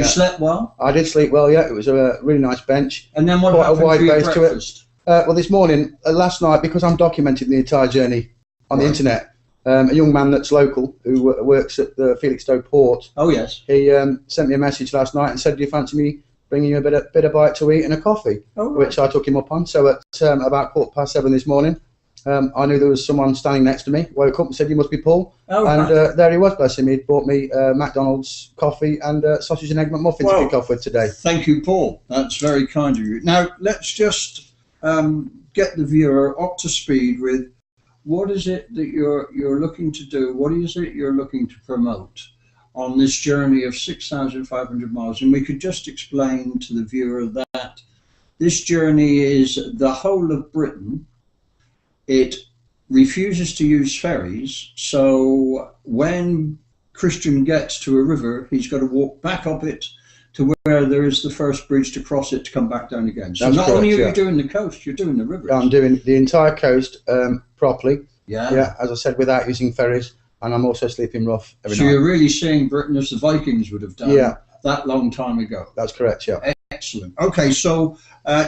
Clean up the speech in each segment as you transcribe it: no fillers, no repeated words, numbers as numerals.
slept well? I did sleep well, yeah. It was a really nice bench. And then what Quite happened a wide for your base breakfast? to it. Well, this morning, last night, because I'm documenting the entire journey on the internet, a young man that's local who works at the Felixstowe port. Oh yes. He sent me a message last night and said, "Do you fancy me bringing you a bit of bite to eat and a coffee?" Oh, right. Which I took him up on. So at about 7:15 this morning, I knew there was someone standing next to me. Woke up and said, "You must be Paul." Oh, and right. there he was, bless him. He'd bought me McDonald's coffee and sausage and egg McMuffin to kick off with today. Thank you, Paul. That's very kind of you. Now let's just get the viewer up to speed with what is it that you're looking to do. What is it you're looking to promote on this journey of 6,500 miles? And we could just explain to the viewer that this journey is the whole of Britain. It refuses to use ferries, so when Christian gets to a river, he's got to walk back up it to where there is the first bridge to cross it to come back down again. So That's not correct, only are yeah. you doing the coast, you're doing the rivers. I'm doing the entire coast properly. Yeah. As I said, without using ferries, and I'm also sleeping rough every So night. you're really seeing Britain as the Vikings would have done that long time ago. That's correct, yeah. Excellent. Okay, so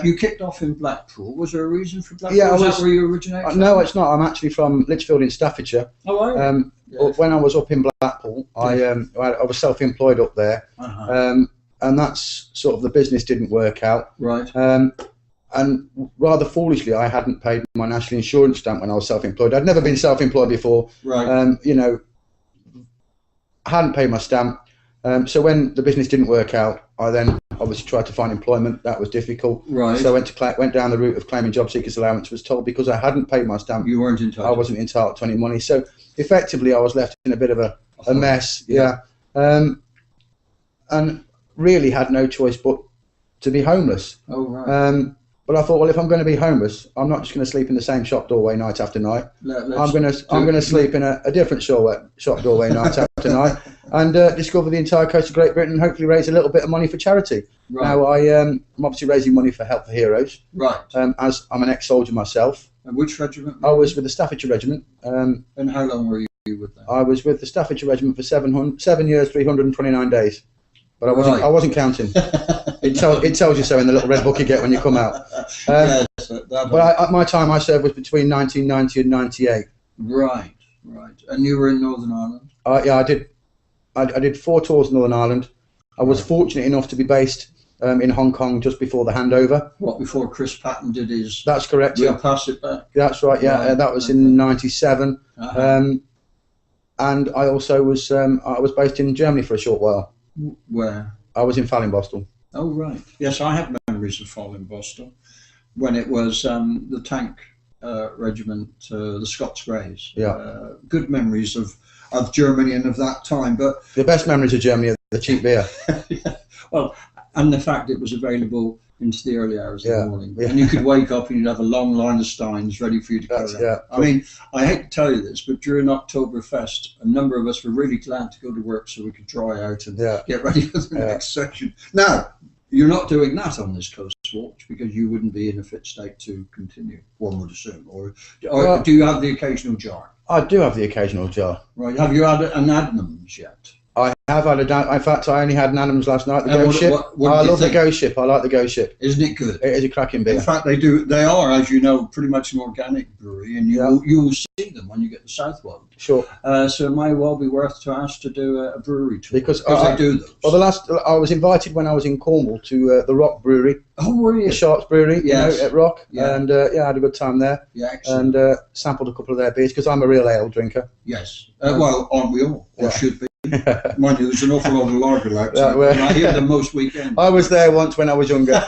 you kicked off in Blackpool. Was there a reason for Blackpool? Yeah, Is that where you originate from? No, it's not. I'm actually from Lichfield in Staffordshire. Oh, are you? But when I was up in Blackpool, I was self-employed up there, and that's sort of the business didn't work out. Right. And rather foolishly, I hadn't paid my national insurance stamp when I was self-employed. I'd never been self-employed before. Right. You know, I hadn't paid my stamp. So when the business didn't work out, I then obviously tried to find employment. That was difficult. Right. So I went down the route of claiming job seekers allowance. Was told because I hadn't paid my stamp, You weren't entitled. I wasn't entitled to any money. So effectively, I was left in a bit of a mess. Yeah. And really had no choice but to be homeless. Oh, right. But I thought, well, if I'm going to be homeless, I'm not just going to sleep in the same shop doorway night after night. I'm going to sleep in a different shop doorway night after night, and discover the entire coast of Great Britain, and hopefully raise a little bit of money for charity. Right. Now I'm obviously raising money for Help for Heroes. Right. As I'm an ex-soldier myself. And which regiment? I was with the Staffordshire Regiment. And how long were you with that? I was with the Staffordshire Regiment for 7 years, 329 days. But I wasn't counting. It tells you so in the little red book you get when you come out. But at my time I served was between 1990 and 98. Right. And you were in Northern Ireland? Yeah, I did. I did 4 tours in Northern Ireland. I was fortunate enough to be based in Hong Kong just before the handover. What, before Chris Patton did his... That's correct, yeah. Pass it back? That's right, yeah. Right. That was in 97. And I also was based in Germany for a short while. Where? I was in Fallingbostel. Oh, right. Yes, I have memories of Fallingbostel when it was the tank regiment, the Scots Greys. Yeah. Good memories of Germany and of that time. But the best memories of Germany are the cheap beer. Yeah. Well, and the fact it was available into the early hours of the morning. Yeah. And you could wake up and you'd have a long line of steins ready for you to carry out. I mean, I hate to tell you this, but during Oktoberfest, a number of us were really glad to go to work so we could dry out and get ready for the next section. Now, you're not doing that on this coast watch because you wouldn't be in a fit state to continue, one would assume. Or do you have the occasional jar? I do have the occasional jar. Right. Have you had an Adnams yet? I have had in fact, I only had an Adams last night. The Ghost Ship. I love the Ghost Ship. I like the Ghost Ship. Isn't it good? It is a cracking beer. In fact, they are, as you know, pretty much an organic brewery, and you will see them when you get to Southwold. Sure. So it might well be worth to ask to do a brewery tour because they do those. Well, I was invited when I was in Cornwall to the Rock Brewery. Oh, were you? The Sharps Brewery, yes. At Rock, yeah. And I had a good time there. Yeah, excellent. And sampled a couple of their beers because I'm a real ale drinker. Yes. Well, aren't we all? Or should be. Mind you, there's an awful lot of lager outside. I hear them most weekends. I was there once when I was younger.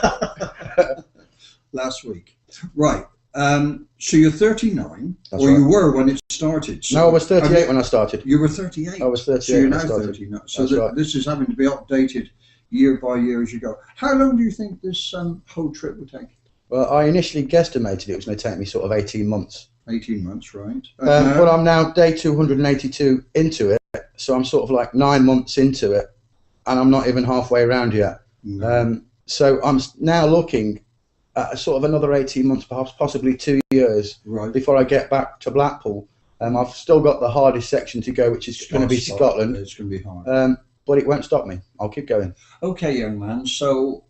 Last week. Right. So you're 39, That's or right. you were when it started. So no, I was 38 when I started. You were 38? I was 38 so you're when now I started. 39. So this is having to be updated year by year as you go. How long do you think this whole trip would take? Well, I initially guesstimated it was going to take me sort of 18 months. 18 months, right. But I'm now day 282 into it, so I'm sort of like 9 months into it, and I'm not even halfway around yet. No. So I'm now looking at sort of another 18 months, perhaps possibly 2 years, before I get back to Blackpool. I've still got the hardest section to go, which is going to be Scotland. It's going to be hard. but it won't stop me. I'll keep going. Okay, young man. So,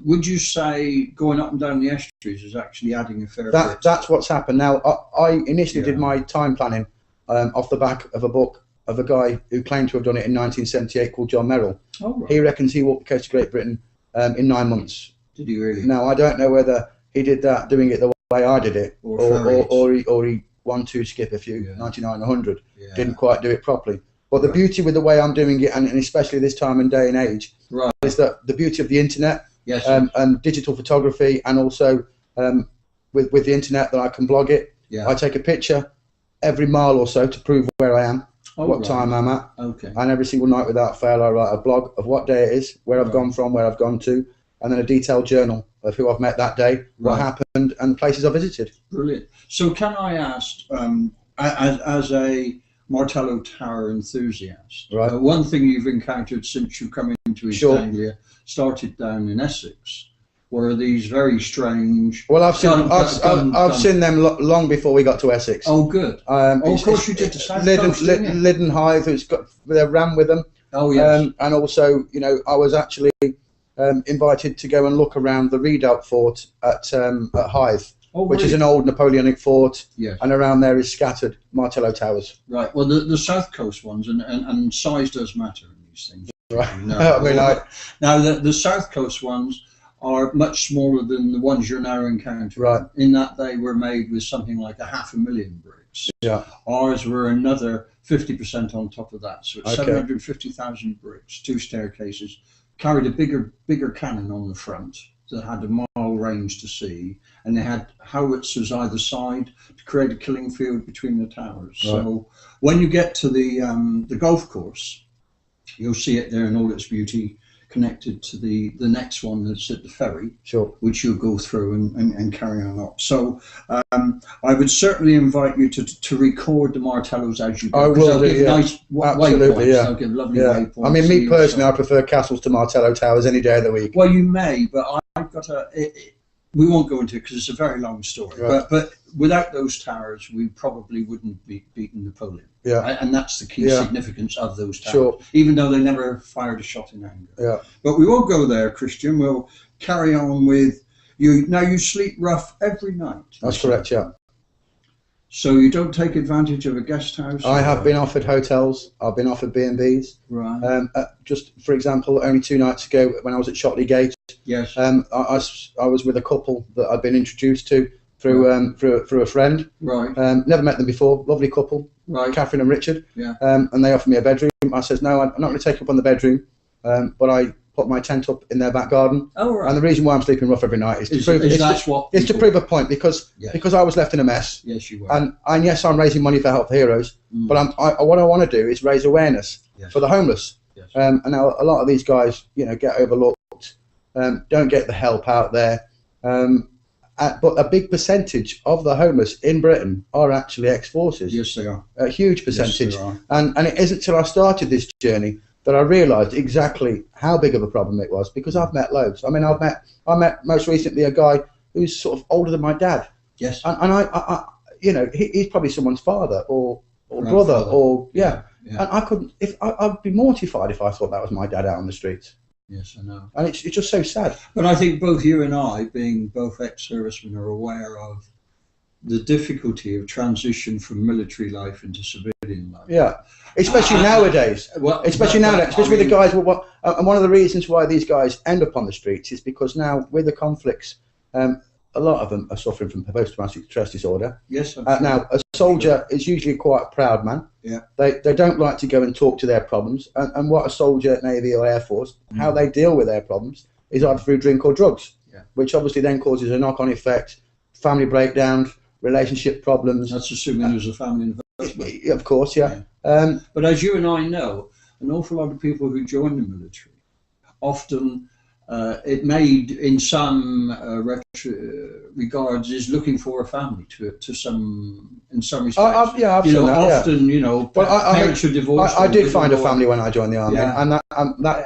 would you say going up and down the estuaries is actually adding a fair bit? That's what's happened. Now, I initially did my time planning off the back of a book of a guy who claimed to have done it in 1978 called John Merrill. Oh, right. He reckons he walked the coast of Great Britain in 9 months. Did he really? Now, I don't know whether he did that doing it the way I did it, or he 1, 2 skip a few, 99, 100. Yeah. Didn't quite do it properly. But the beauty with the way I'm doing it, and especially this time and day and age, is that the beauty of the internet, and digital photography, and also with the internet that I can blog it. Yeah. I take a picture every mile or so to prove where I am, what time I'm at, and every single night without fail I write a blog of what day it is, where I've gone from, where I've gone to, and then a detailed journal of who I've met that day, what happened, and places I visited. Brilliant. So can I ask, as a Martello Tower enthusiast, one thing you've encountered since you come into East Anglia, started down in Essex, were these very strange... Well, I've seen them long before we got to Essex. Oh, good. Of course you did the South Coast, Lyddon Hythe, they ran with them. Oh, yes. And also, I was actually invited to go and look around the Redoubt Fort at Hythe, which is an old Napoleonic fort, and around there is scattered Martello Towers. Right. Well, the South Coast ones, and size does matter in these things. Right. Now, the South Coast ones are much smaller than the ones you're now encountering. Right. In that they were made with something like 500,000 bricks. Yeah. Ours were another 50% on top of that, so it's 750,000 bricks, 2 staircases, carried a bigger cannon on the front that had a mile range to sea, and they had howitzers either side to create a killing field between the towers. Right. So when you get to the golf course, you'll see it there in all its beauty, connected to the next one that's at the ferry, which you'll go through and carry on up. So I would certainly invite you to record the Martellos as you go. I will do, nice waypoints. They'll give lovely waypoints. I mean, me personally, I prefer castles to Martello Towers any day of the week. Well, you may, but I've got we won't go into it because it's a very long story. Right. But without those towers, we probably wouldn't be beaten Napoleon. Yeah. Right? And that's the key significance of those towers, even though they never fired a shot in anger. Yeah. But we won't go there, Christian. We'll carry on with you. Now, you sleep rough every night. That's correct, yeah. So you don't take advantage of a guest house? I have been offered hotels. I've been offered B&Bs. Right. Just for example, only 2 nights ago when I was at Shotley Gate, yes. I was with a couple that I'd been introduced to through a friend. Right. Never met them before. Lovely couple. Right. Catherine and Richard. Yeah. And they offered me a bedroom. I said no, I'm not going to take up on the bedroom. But I put my tent up in their back garden. Oh, right. And the reason why I'm sleeping rough every night is to prove a point because I was left in a mess. Yes, you were. And yes, I'm raising money for Help Heroes, but what I want to do is raise awareness for the homeless. Yes. And now a lot of these guys, get overlooked, don't get the help out there. But a big percentage of the homeless in Britain are actually ex-forces. Yes, they are. A huge percentage. Yes, they are. And it isn't till I started this journey that I realised exactly how big of a problem it was, because I've met loads. I mean, I met most recently a guy who's sort of older than my dad. Yes. And I he's probably someone's father or brother or And I couldn't. I'd be mortified if I thought that was my dad out on the streets. Yes, I know. And it's just so sad. But I think both you and I, being both ex-servicemen, are aware of the difficulty of transition from military life into civilian life. Yeah, especially nowadays. Especially with the guys. And one of the reasons why these guys end up on the streets is because now with the conflicts, a lot of them are suffering from post-traumatic stress disorder. Yes. Now, a soldier is usually quite a proud man. Yeah. They don't like to go and talk to their problems. And what a soldier, Navy or Air Force, how they deal with their problems is either through drink or drugs, which obviously then causes a knock-on effect, family breakdowns, relationship problems. That's assuming there's a family involvement. Of course, yeah. But as you and I know, an awful lot of people who join the military often... it made, in some regards, is looking for a family in some respects. I've seen that, often, parents are divorced. I did find a family when I joined the army, and that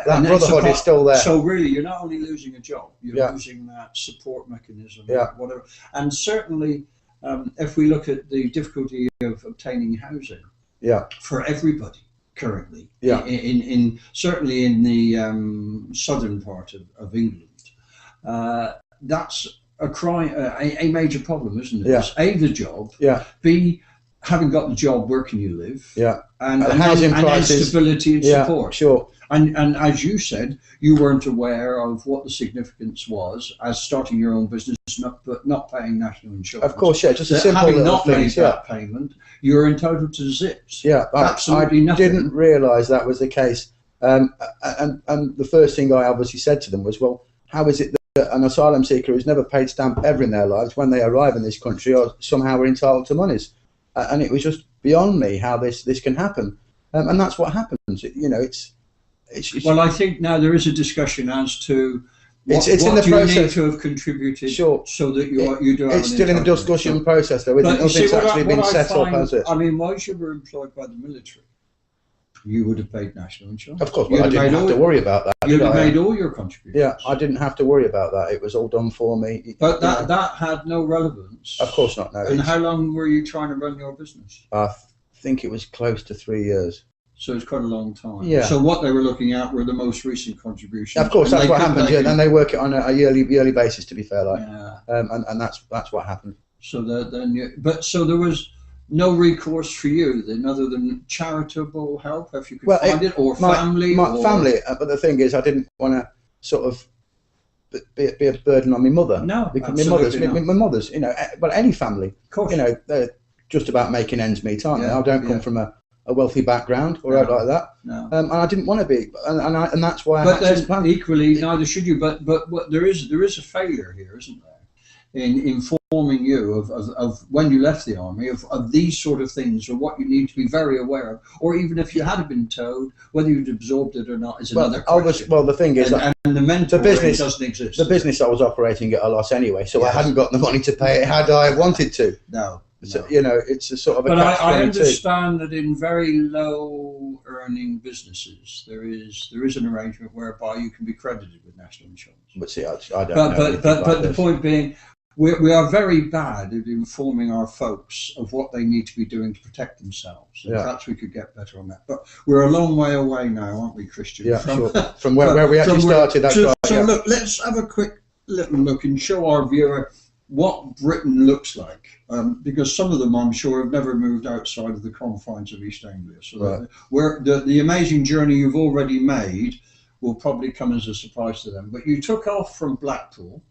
brotherhood is still there. So really, you're not only losing a job, you're losing that support mechanism, whatever. And certainly, if we look at the difficulty of obtaining housing, for everybody, currently. Yeah. In certainly in the southern part of England, that's a crime, a major problem, isn't it? Yeah. It's A, the job. Yeah. B, having got the job, where can you live? Yeah. And housing prices, and stability and yeah, support. Sure. And as you said, you weren't aware of what the significance was as starting your own business, but not paying national insurance. Of course, yeah, just a That simple having little not things, made that payment, you're entitled to zips. Yeah, absolutely I nothing. didn't realise that was the case. And the first thing I obviously said to them was, well, how is it that an asylum seeker who's never paid stamp ever in their lives, when they arrive in this country, or somehow are entitled to monies? And it was just beyond me how this can happen. And that's what happens. It's well, I think now there is a discussion as to what in the do process. You need to have contributed, Sure. so that you do have It's still in the discussion process, though. Nothing's actually been set up, has it? I mean, once you were employed by the military, you would have paid national insurance. Of course, but I didn't have to worry about that. You'd have made all your contributions. Yeah, I didn't have to worry about that. It was all done for me. But that had no relevance. Of course not, no. And how long were you trying to run your business? I think it was close to 3 years. So it's quite a long time. Yeah. So what they were looking at were the most recent contributions. Of course, that's what happened. Yeah, and they work it on a yearly basis, to be fair. Like, yeah. And that's what happened. So so there was no recourse for you then, other than charitable help, if you could find it, or family. My family. But the thing is, I didn't want to sort of be a burden on my mother. No, because my mother's, well, any family, of course, they're just about making ends meet, aren't they? I don't come from a wealthy background or out like that. No. And I didn't want to be, and that's why. But then equally, neither should you. But what, there is a failure here, isn't there, in informing you of when you left the army of these sort of things, or what you need to be very aware of, or even if you had been told, whether you'd absorbed it or not is another question. The thing is, and the mentor business doesn't exist. The business I was operating at a loss anyway, so yes. I hadn't got the money to pay it had I wanted to. No. So, it's a sort of a But catch-22. I understand that in very low earning businesses there is an arrangement whereby you can be credited with national insurance. But see, I don't know. But the point being, we are very bad at informing our folks of what they need to be doing to protect themselves. And perhaps we could get better on that. But we're a long way away now, aren't we, Christian? Yeah, from where we actually started. That's right. So look, let's have a quick little look and show our viewer what Britain looks like, because some of them, I'm sure, have never moved outside of the confines of East Anglia. So right. where the amazing journey you've already made will probably come as a surprise to them. But you took off from Blackpool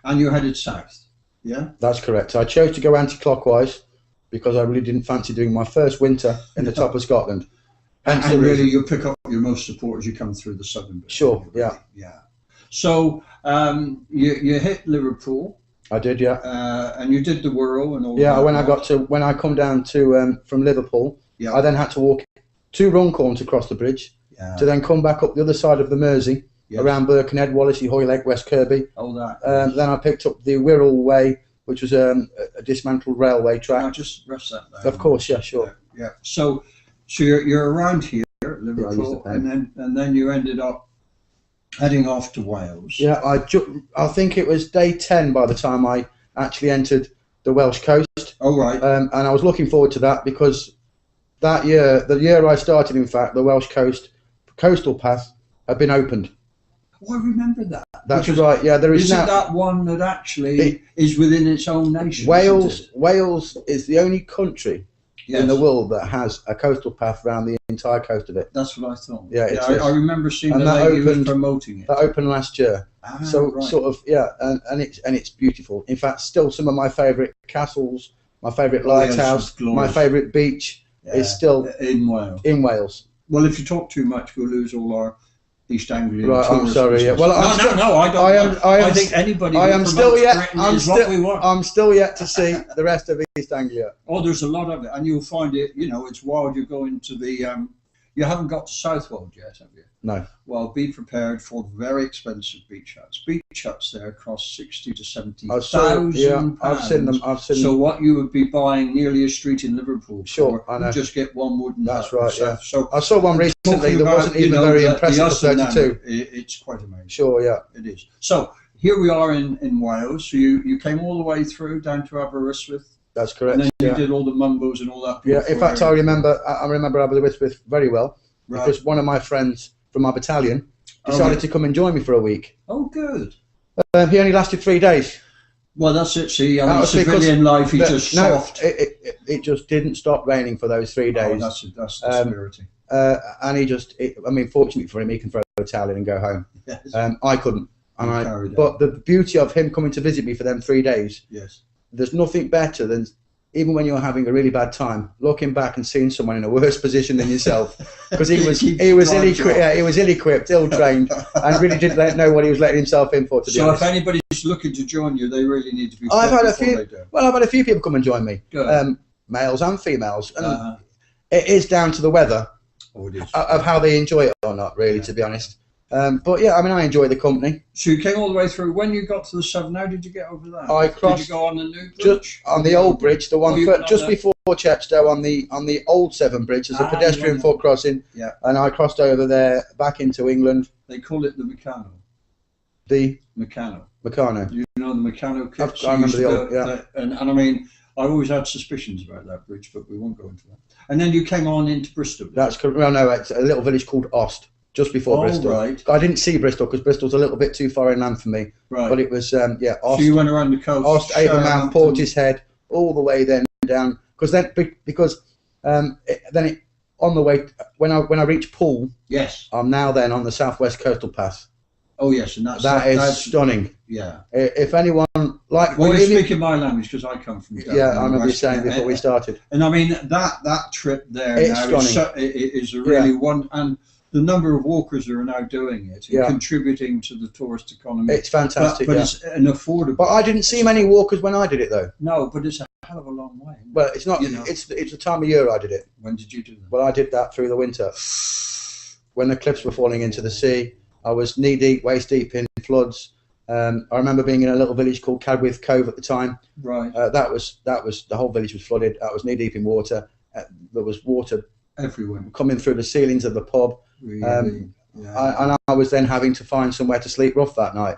and you headed south, yeah? That's correct. I chose to go anti-clockwise because I really didn't fancy doing my first winter in the top of Scotland. And really, you pick up your most support as you come through the southern bit. Sure, yeah. Yeah. So you hit Liverpool. I did, yeah. And you did the Wirral and all. Yeah, when I come down to from Liverpool, I then had to walk 2 Runcorns across the bridge to then come back up the other side of the Mersey around Birkenhead, Wallasey, Hoylake, West Kirby. Oh, that. Then I picked up the Wirral Way, which was a dismantled railway track. I'll just rest that down. Of course, yeah, sure. Yeah. So you're around here at Liverpool, and then you ended up heading off to Wales. Yeah, I think it was day 10 by the time I actually entered the Welsh coast. Oh, right. And I was looking forward to that because that year, the year I started, in fact, the Welsh coastal path had been opened. Oh, I remember that. That's right. Yeah, there is Isn't that one that actually is within its own nation? Wales is the only country in the world that has a coastal path around the entire coast of it. That's what I thought. Yeah, I remember seeing the lady who was promoting it. That opened last year. Right. Sort of, and it's beautiful. In fact, still some of my favourite castles, my favourite lighthouse, my favourite beach is still in Wales. In Wales. Well, if you talk too much, we'll lose all our East Anglian. Right, I'm sorry. Yeah. Well, no, I don't. I think anybody. I'm still yet to see the rest of East Anglia. Oh, there's a lot of it, and you'll find it. It's wild. You go into the. You haven't got to Southwold yet, have you? No. Well, be prepared for very expensive beach huts. Beach huts there cost 60 to 70,000. Yeah, I've seen them. So what you would be buying nearly a street in Liverpool for, I know. You just get one wooden hut. That's right. Yeah. So I saw one recently that wasn't even very impressive for 32. It's quite amazing. Sure, yeah. It is. So here we are in Wales. So you came all the way through down to Aberystwyth. That's correct. And then you did all the mumbos and all that. Yeah, in fact, I remember Aberystwyth very well, because one of my friends from our battalion decided to come and join me for a week. Oh, good. He only lasted 3 days. Well, that's it. See, I mean, civilian life, he just soft. It just didn't stop raining for those 3 days. Oh, that's the spirit. And he just, fortunately for him, he can throw a towel in and go home. Yes. I couldn't. But the beauty of him coming to visit me for them 3 days, there's nothing better than, even when you're having a really bad time, looking back and seeing someone in a worse position than yourself, because he was ill-equipped, ill-trained, and really didn't know what he was letting himself in for. To be honest. If anybody's looking to join you, they really need to be. I've had a few people come and join me, males and females, and it is down to the weather of how they enjoy it or not, really, to be honest. But yeah, I mean, I enjoy the company. So you came all the way through. When you got to the Severn, how did you get over that? Did you go on the new bridge? On the old bridge, the one just before Chepstow, on the old Severn Bridge. There's a pedestrian foot crossing. Yeah. And I crossed over there back into England. They call it the Meccano. The Meccano. You know the Meccano kits? I remember the old. And I mean, I always had suspicions about that bridge, but we won't go into that. And then you came on into Bristol. That's correct. Well, no, it's a little village called Ost. Just before Bristol. Right. I didn't see Bristol because Bristol's a little bit too far inland for me. Right. But it was, Ost. So you went around the coast. Ost, Avonmouth, Portishead, all the way then down. Then on the way, when I reach Poole, I'm now then on the southwest coastal pass. Oh yes, and that is stunning. Yeah. If anyone like, well, you're speaking my language because I come from. Yeah, I remember you saying before we started. And I mean that trip there it's now stunning. is a really one, and the number of walkers that are now doing it and contributing to the tourist economy. It's fantastic. But it's an affordable. But I didn't see many walkers when I did it though. No, but it's a hell of a long way. Well, it's not. It's the time of year I did it. When did you do that? Well, I did that through the winter when the cliffs were falling into the sea. I was knee deep, waist deep in floods. I remember being in a little village called Cadwyth Cove at the time. Right. That was the whole village was flooded. I was knee deep in water. There was water everywhere coming through the ceilings of the pub. Really? And I was then having to find somewhere to sleep rough that night.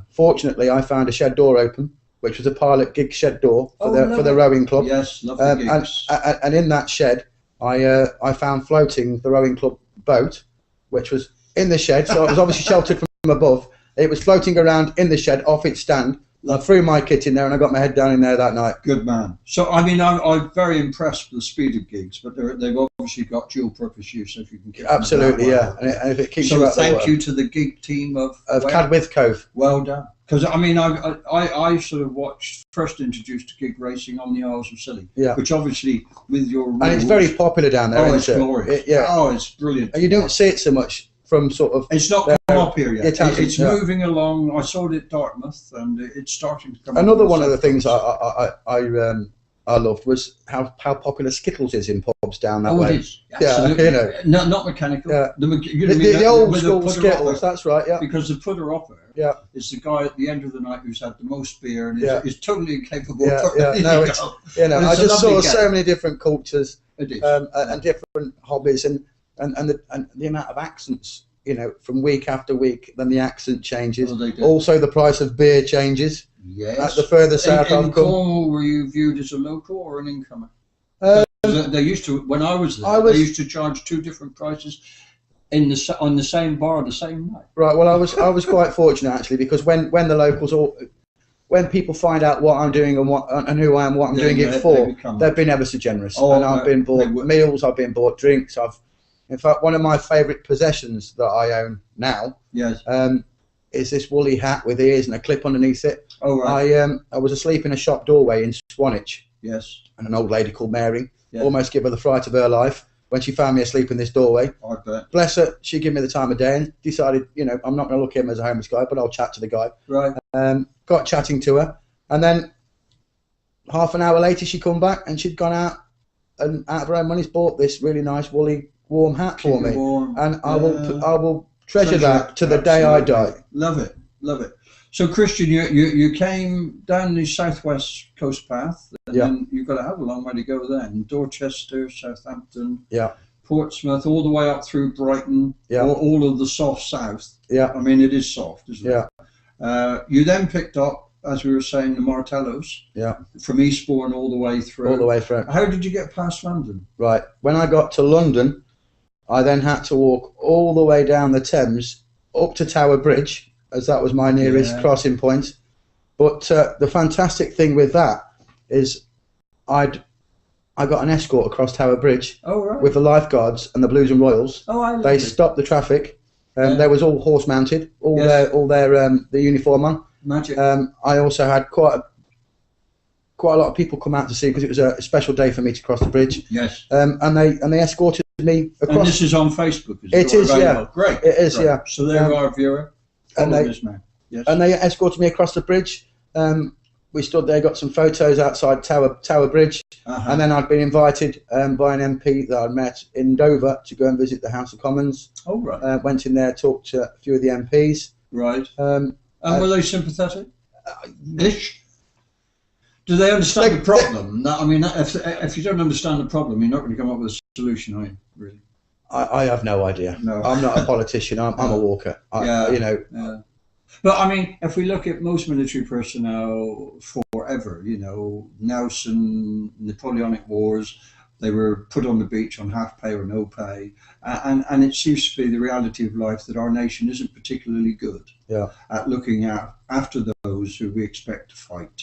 Fortunately, I found a shed door open, which was a pilot gig shed door for the rowing club. Yes, lovely gigs. And in that shed, I found floating the rowing club boat, which was in the shed, so it was obviously sheltered from above. It was floating around in the shed off its stand. I threw my kit in there and I got my head down in there that night. Good man. So, I mean, I'm very impressed with the speed of gigs, but they've obviously got dual purpose use, so if you can keep absolutely, yeah. And if it keeps you out so thank you to the gig team of Cadwyth Cove. Well done. Because, I mean, I sort of first introduced to gig racing on the Isles of Scilly, which obviously with your rules, and it's very popular down there. Oh, it's glorious. It's brilliant. And you don't see it so much from sort of. It's not come up here yet. It's moving along. I saw it at Dartmouth, and it's starting to come. Another one of the things I loved was how popular Skittles is in pubs down that way. Oh, it is. Absolutely. Yeah, you know. Not mechanical. Yeah. The old school Skittles. That's right. Yeah. Because the putter upper is the guy at the end of the night who's had the most beer and is totally incapable. No, I just saw so many different cultures and different hobbies and the amount of accents, from week after week, then the accent changes. Also, the price of beer changes. Yes. At the further south in Cornwall, were you viewed as a local or an incomer? They used to, when I was there, they used to charge two different prices on the same bar the same night. Right. Well, I was quite fortunate actually, because when the locals when people find out what I'm doing and who I am, what I'm doing it for, they've been ever so generous. And I've been bought meals, I've been bought drinks. In fact, one of my favourite possessions that I own now is this woolly hat with ears and a clip underneath it. Oh, right. I was asleep in a shop doorway in Swanage. Yes. And an old lady called Mary almost gave her the fright of her life when she found me asleep in this doorway. I bet. Bless her, she gave me the time of day and decided, I'm not going to look at him as a homeless guy, but I'll chat to the guy. Right. Got chatting to her, and then half an hour later she come back and she'd gone out and out of her own money's bought this really nice woolly warm hat for me. And I will treasure that to the day I die. Love it. So Christian, you came down the southwest coast path, and then you've got to have a long way to go then. Dorchester, Southampton, Portsmouth, all the way up through Brighton, all of the soft south. Yeah. I mean, it is soft, isn't it? Yeah. You then picked up as we were saying, the Martellos. Yeah. From Eastbourne all the way through. All the way through. How did you get past London? Right. When I got to London, I then had to walk all the way down the Thames up to Tower Bridge, as that was my nearest crossing point. But the fantastic thing with that is I got an escort across Tower Bridge with the lifeguards and the Blues and Royals. They stopped the traffic. They was all horse mounted, all their the uniform on. Magic. I also had quite a lot of people come out to see, because it was a special day for me to cross the bridge. Yes. And they escorted me across. And this is on Facebook. It is, yeah. Great. It is, great. yeah. So there you are, viewer. And they escorted me across the bridge. We stood there, got some photos outside Tower Bridge, and then I'd been invited by an MP that I'd met in Dover to go and visit the House of Commons. Oh, right. Went in there, talked to a few of the MPs. Right. And were they sympathetic? Ish? Do they understand the problem? I mean, if you don't understand the problem, you're not going to come up with a solution, are you? Really? I have no idea. No. I'm not a politician. I'm a walker. Yeah. But I mean, if we look at most military personnel forever, Nelson, Napoleonic Wars, they were put on the beach on half pay or no pay, and it seems to be the reality of life that our nation isn't particularly good at looking after those who we expect to fight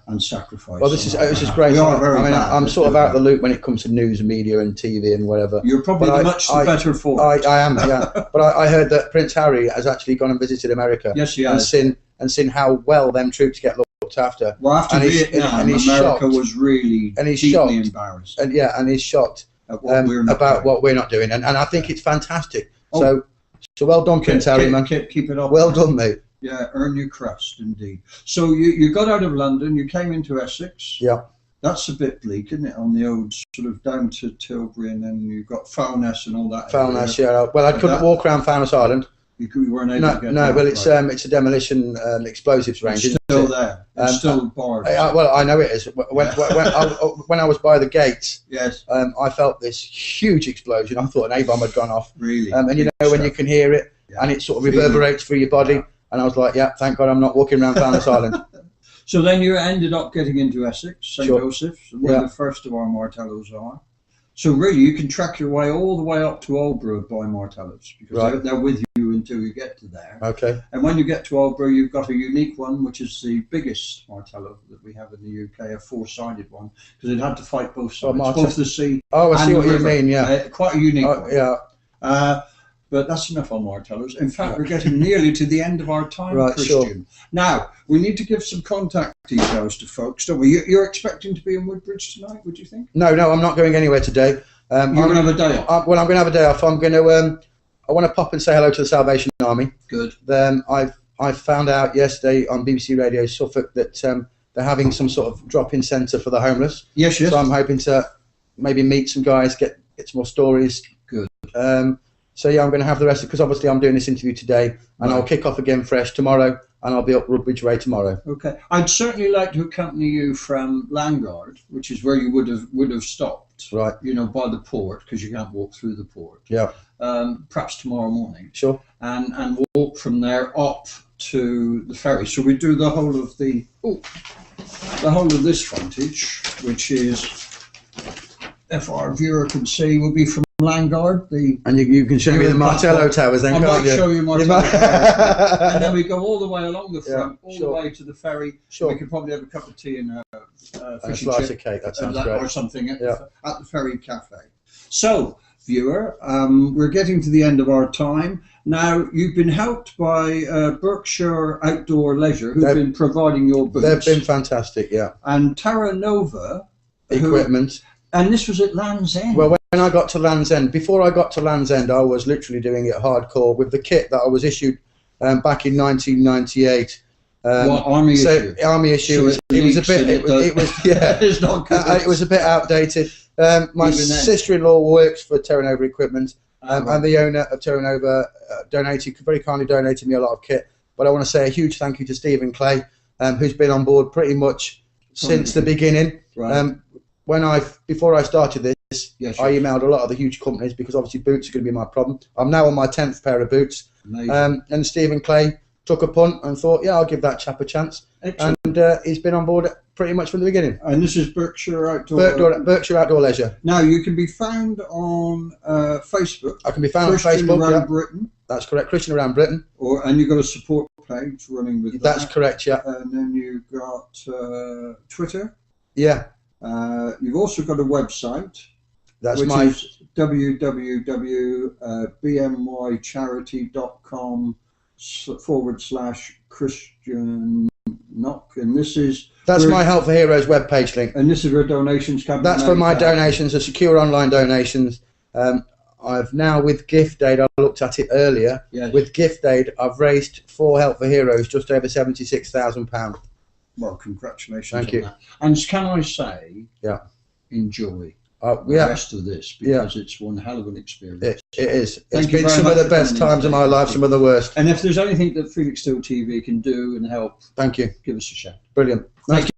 and sacrifice. Well, this is great. I'm sort of out of the loop when it comes to news and media and TV and whatever. You're probably much better for it. I am, yeah. But I heard that Prince Harry has actually gone and visited America. Yes, he has. And seen how well them troops get looked after. Well, after Vietnam, America was really deeply embarrassed. And he's shocked about what we're not doing. And I think it's fantastic. So well done, Prince Harry, man. Keep it up. Well done, mate. Yeah, earn your crust, indeed. So you got out of London, you came into Essex. Yeah. That's a bit bleak, isn't it, on the old sort of down to Tilbury, and then you've got Foulness and all that. Foulness, yeah. Well, I couldn't walk around Foulness Island. You weren't able to get there. Well, it's a demolition explosives range. It's still there. It's still barred. Well, I know it is. When I was by the gates, yes, I felt this huge explosion. I thought an A-bomb had gone off. Really? And when you can hear it, and it sort of reverberates through your body, and I was like, yeah, thank God I'm not walking around Foulness Island. So then you ended up getting into Essex, St. Joseph's, where the first of our Martellos are. So really, you can track your way all the way up to Aldborough by Martellos, because they're with you until you get to there. Okay. And when you get to Aldborough, you've got a unique one, which is the biggest Martello that we have in the UK, a four-sided one, because it had to fight both sides, both the sea I see and what the you river. mean, yeah. Quite a unique one. Yeah. But that's enough on Martellos. In fact, we're getting nearly to the end of our time, Christian. Sure. Now, we need to give some contact details to folks, don't we? You're expecting to be in Woodbridge tonight, would you think? No, I'm not going anywhere today. You're going to have a day off? Well, I'm going to have a day off. I'm going to. I want to pop and say hello to the Salvation Army. Good. I found out yesterday on BBC Radio Suffolk that they're having some sort of drop-in centre for the homeless. Yes. So I'm hoping to maybe meet some guys, get some more stories. Good. So yeah, I'm going to have the rest, because obviously I'm doing this interview today, and I'll kick off again fresh tomorrow, and I'll be up Woodbridge Way tomorrow. Okay. I'd certainly like to accompany you from Landguard, which is where you would have stopped. Right. By the port, because you can't walk through the port. Yeah. Perhaps tomorrow morning. Sure. And walk from there up to the ferry. So we do the whole of this frontage, which is, if our viewer can see, will be from Landguard. And you can show me the Martello Towers then, can't you? I might show you Martello Towers. And then we go all the way along the front, the way to the ferry. Sure. We could probably have a cup of tea and a slice of cake. That sounds great. Or something at the ferry cafe. So, viewer, we're getting to the end of our time. Now, you've been helped by Berkshire Outdoor Leisure, who've been providing your boots. They've been fantastic, yeah. And Terra Nova Equipment. And this was at Land's End. Well, when I got to Land's End, before I got to Land's End, I was literally doing it hardcore with the kit that I was issued back in 1998. Army issue? Army issue. So it was a bit. It was yeah. It's not good. It was a bit outdated. My sister-in-law works for Terra Nova Equipment, and the owner of Terra Nova very kindly donated me a lot of kit. But I want to say a huge thank you to Stephen Clay, who's been on board pretty much since the beginning. Right. Before I started this, I emailed a lot of the huge companies, because obviously boots are going to be my problem. I'm now on my 10th pair of boots, and Stephen Clay took a punt and thought, yeah, I'll give that chap a chance. Excellent. And he's been on board pretty much from the beginning. And this is Berkshire Outdoor. Berkshire Outdoor Leisure. Now you can be found on Facebook. I can be found Christian on Facebook. Around Britain. That's correct. Christian Around Britain. And you've got a support page running with That's correct. Yeah. And then you've got Twitter. Yeah. You've also got a website. That's which my is www.bmycharity.com/Christian Knock, and this is my Help for Heroes webpage link. And this is where donations can be That's made. for my donations, the secure online donations. I've now, with Gift Aid, I looked at it earlier. Yes. With Gift Aid, I've raised for Help for Heroes just over £76,000. Well, congratulations. Thank you. That. And can I say, enjoy the rest of this, because it's one hell of an experience. It is. It's been some of the best times of my life, some of the worst. And if there's anything that Felixstowe TV can do and help, thank you. Give us a shout. Brilliant. Nice